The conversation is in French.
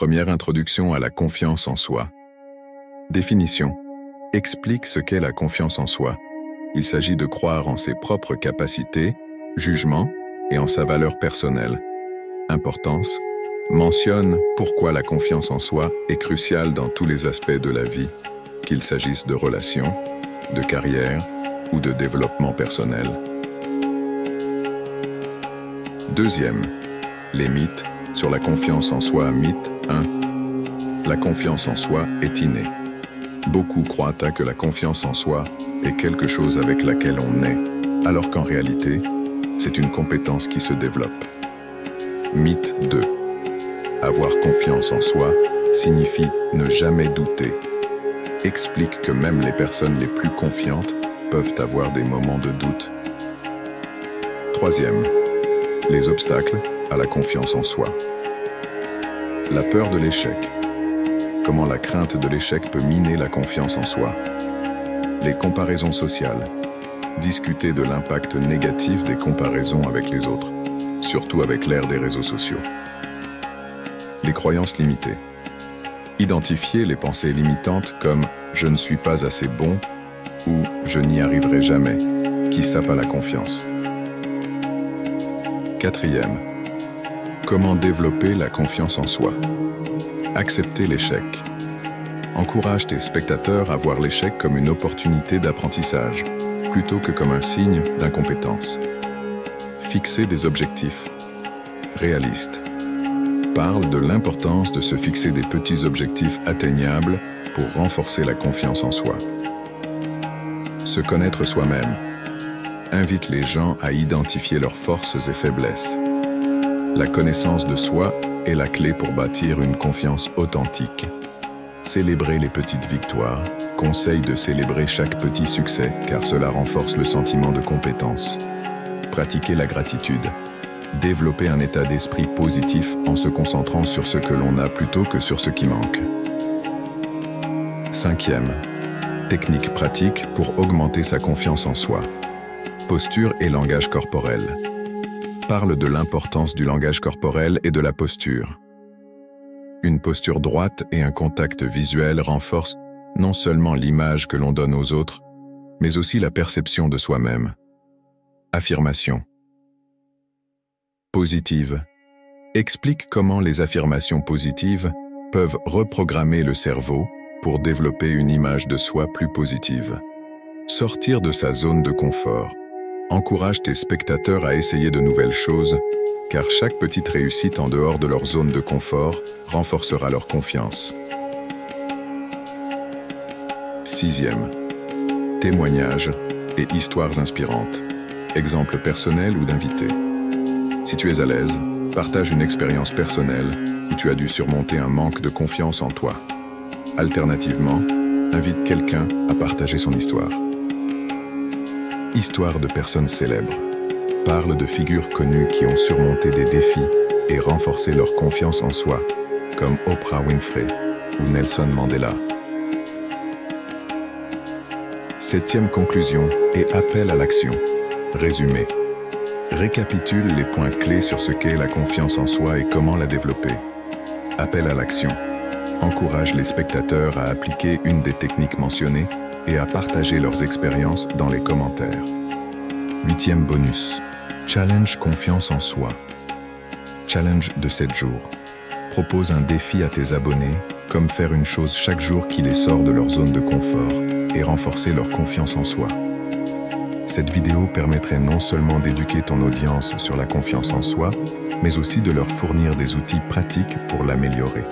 Première introduction à la confiance en soi. Définition. Explique ce qu'est la confiance en soi. Il s'agit de croire en ses propres capacités, jugements et en sa valeur personnelle. Importance. Mentionne pourquoi la confiance en soi est cruciale dans tous les aspects de la vie, qu'il s'agisse de relations, de carrière ou de développement personnel. Deuxième, les mythes sur la confiance en soi. Mythe 1. La confiance en soi est innée. Beaucoup croient que la confiance en soi est quelque chose avec laquelle on naît, alors qu'en réalité, c'est une compétence qui se développe. Mythe 2. Avoir confiance en soi signifie ne jamais douter. Explique que même les personnes les plus confiantes peuvent avoir des moments de doute. Troisième, les obstacles à la confiance en soi. La peur de l'échec. Comment la crainte de l'échec peut miner la confiance en soi. Les comparaisons sociales. Discuter de l'impact négatif des comparaisons avec les autres, surtout avec l'ère des réseaux sociaux. Les croyances limitées. Identifier les pensées limitantes comme « je ne suis pas assez bon » ou « je n'y arriverai jamais » qui sapent à la confiance. Quatrième, comment développer la confiance en soi. Accepter l'échec. Encourage tes spectateurs à voir l'échec comme une opportunité d'apprentissage, plutôt que comme un signe d'incompétence. Fixer des objectifs réalistes. Parle de l'importance de se fixer des petits objectifs atteignables pour renforcer la confiance en soi. Se connaître soi-même. Invite les gens à identifier leurs forces et faiblesses. La connaissance de soi est la clé pour bâtir une confiance authentique. Célébrer les petites victoires. Conseille de célébrer chaque petit succès car cela renforce le sentiment de compétence. Pratiquer la gratitude. Développer un état d'esprit positif en se concentrant sur ce que l'on a plutôt que sur ce qui manque. Cinquième, technique pratique pour augmenter sa confiance en soi. Posture et langage corporel. Parle de l'importance du langage corporel et de la posture. Une posture droite et un contact visuel renforcent non seulement l'image que l'on donne aux autres, mais aussi la perception de soi-même. Affirmation. Positive. Explique comment les affirmations positives peuvent reprogrammer le cerveau pour développer une image de soi plus positive. Sortir de sa zone de confort. Encourage tes spectateurs à essayer de nouvelles choses, car chaque petite réussite en dehors de leur zone de confort renforcera leur confiance. Sixième, témoignages et histoires inspirantes. Exemples personnels ou d'invités. Si tu es à l'aise, partage une expérience personnelle où tu as dû surmonter un manque de confiance en toi. Alternativement, invite quelqu'un à partager son histoire. Histoire de personnes célèbres. Parle de figures connues qui ont surmonté des défis et renforcé leur confiance en soi, comme Oprah Winfrey ou Nelson Mandela. Septième conclusion et appel à l'action. Résumé. Récapitule les points clés sur ce qu'est la confiance en soi et comment la développer. Appel à l'action. Encourage les spectateurs à appliquer une des techniques mentionnées et à partager leurs expériences dans les commentaires. Huitième bonus. Challenge confiance en soi. Challenge de 7 jours. Propose un défi à tes abonnés, comme faire une chose chaque jour qui les sort de leur zone de confort et renforcer leur confiance en soi. Cette vidéo permettrait non seulement d'éduquer ton audience sur la confiance en soi, mais aussi de leur fournir des outils pratiques pour l'améliorer.